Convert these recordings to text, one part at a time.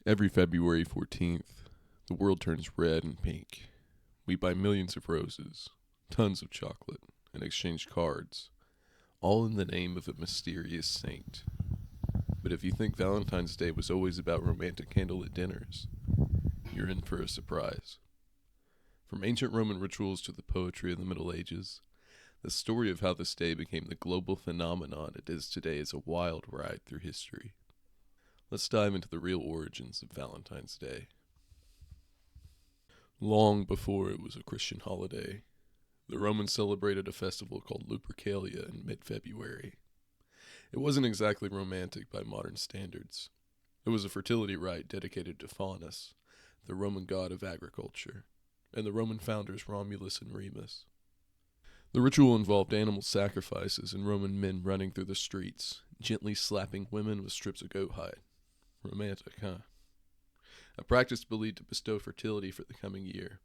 Every February 14th, the world turns red and pink. We buy millions of roses, tons of chocolate, and exchange cards, all in the name of a mysterious saint. But if you think Valentine's Day was always about romantic candlelit dinners, you're in for a surprise. From ancient Roman rituals to the poetry of the Middle Ages, the story of how this day became the global phenomenon it is today is a wild ride through history. Let's dive into the real origins of Valentine's Day. Long before it was a Christian holiday, the Romans celebrated a festival called Lupercalia in mid-February. It wasn't exactly romantic by modern standards. It was a fertility rite dedicated to Faunus, the Roman god of agriculture, and the Roman founders Romulus and Remus. The ritual involved animal sacrifices and Roman men running through the streets, gently slapping women with strips of goat hide. Romantic, huh? A practice believed to bestow fertility for the coming year.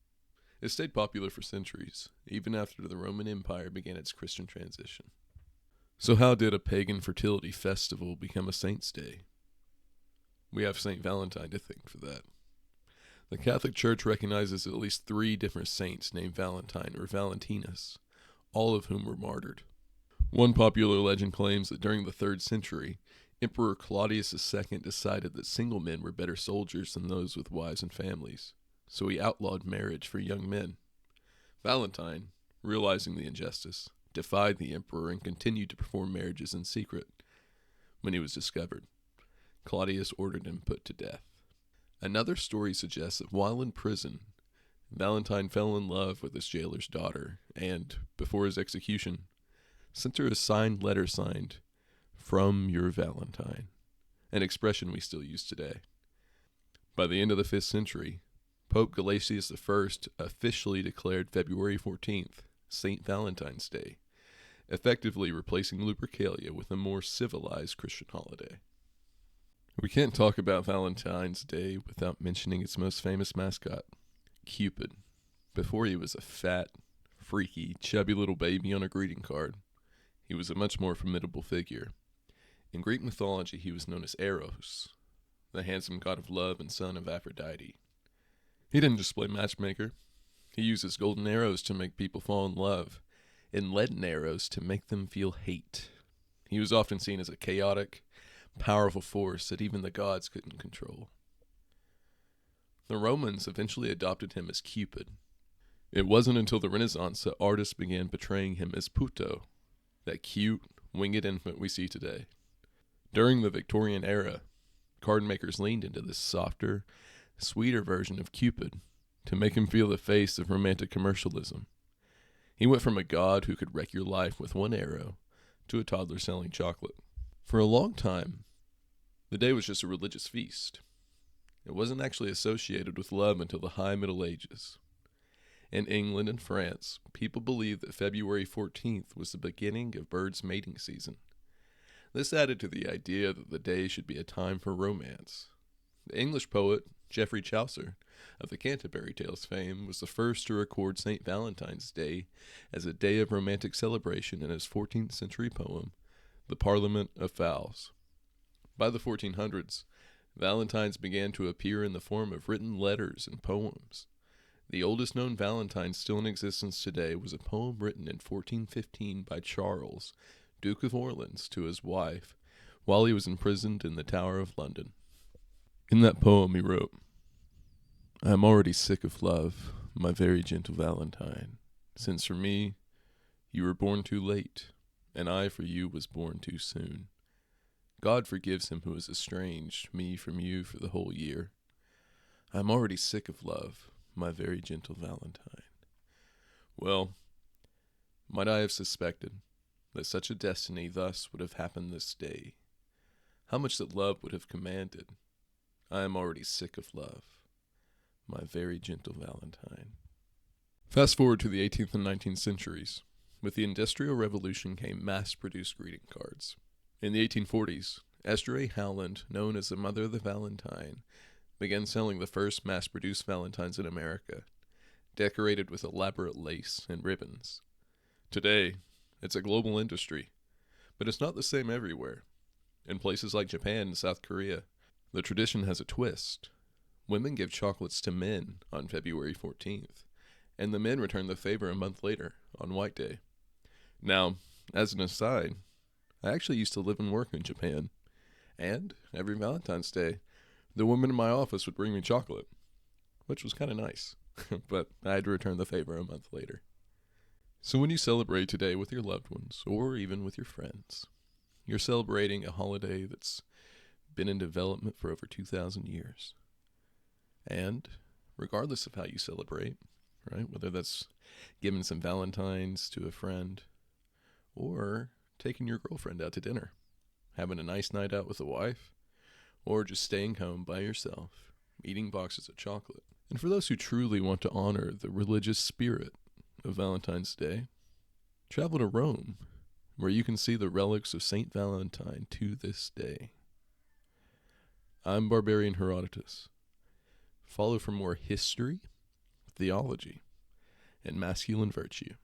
It stayed popular for centuries, even after the Roman Empire began its Christian transition. So how did a pagan fertility festival become a saint's day? We have Saint Valentine to thank for that. The Catholic Church recognizes at least 3 different saints named Valentine or Valentinus, all of whom were martyred. One popular legend claims that during the 3rd century, Emperor Claudius II decided that single men were better soldiers than those with wives and families, so he outlawed marriage for young men. Valentine, realizing the injustice, defied the emperor and continued to perform marriages in secret. When he was discovered, Claudius ordered him put to death. Another story suggests that while in prison, Valentine fell in love with his jailer's daughter and, before his execution, sent her a signed letter signed, "From your Valentine," an expression we still use today. By the end of the 5th century, Pope Gelasius I officially declared February 14th St. Valentine's Day, effectively replacing Lupercalia with a more civilized Christian holiday. We can't talk about Valentine's Day without mentioning its most famous mascot, Cupid. Before he was a fat, freaky, chubby little baby on a greeting card, he was a much more formidable figure. In Greek mythology, he was known as Eros, the handsome god of love and son of Aphrodite. He didn't just play matchmaker. He used his golden arrows to make people fall in love, and leaden arrows to make them feel hate. He was often seen as a chaotic, powerful force that even the gods couldn't control. The Romans eventually adopted him as Cupid. It wasn't until the Renaissance that artists began portraying him as Puto, that cute, winged infant we see today. During the Victorian era, card makers leaned into this softer, sweeter version of Cupid to make him feel the face of romantic commercialism. He went from a god who could wreck your life with one arrow to a toddler selling chocolate. For a long time, the day was just a religious feast. It wasn't actually associated with love until the High Middle Ages. In England and France, people believed that February 14th was the beginning of birds' mating season. This added to the idea that the day should be a time for romance. The English poet Geoffrey Chaucer, of the Canterbury Tales fame, was the first to record St. Valentine's Day as a day of romantic celebration in his 14th century poem, The Parliament of Fowls. By the 1400s, Valentines began to appear in the form of written letters and poems. The oldest known Valentine still in existence today was a poem written in 1415 by Charles, Duke of Orleans, to his wife, while he was imprisoned in the Tower of London. In that poem he wrote, "I am already sick of love, my very gentle Valentine, since for me you were born too late, and I for you was born too soon. God forgives him who has estranged me from you for the whole year. I am already sick of love, my very gentle Valentine." Well, might I have suspected that such a destiny thus would have happened this day? How much that love would have commanded. I am already sick of love, my very gentle Valentine. Fast forward to the 18th and 19th centuries. With the Industrial Revolution came mass-produced greeting cards. In the 1840s, Esther A. Howland, known as the Mother of the Valentine, began selling the first mass-produced Valentines in America, decorated with elaborate lace and ribbons. Today, it's a global industry, but it's not the same everywhere. In places like Japan and South Korea, The tradition has a twist. Women give chocolates to men on February 14th, and the men return the favor a month later, on White Day. Now, as an aside, I actually used to live and work in Japan, and every Valentine's Day, the women in my office would bring me chocolate, which was kind of nice, but I had to return the favor a month later. So when you celebrate today with your loved ones, or even with your friends, you're celebrating a holiday that's been in development for over 2,000 years. And regardless of how you celebrate, right, whether that's giving some Valentines to a friend, or taking your girlfriend out to dinner, having a nice night out with a wife, or just staying home by yourself, eating boxes of chocolate. And for those who truly want to honor the religious spirit of Valentine's Day, travel to Rome, where you can see the relics of Saint Valentine to this day. I'm Barbarian Herodotus. Follow for more history, theology, and masculine virtue.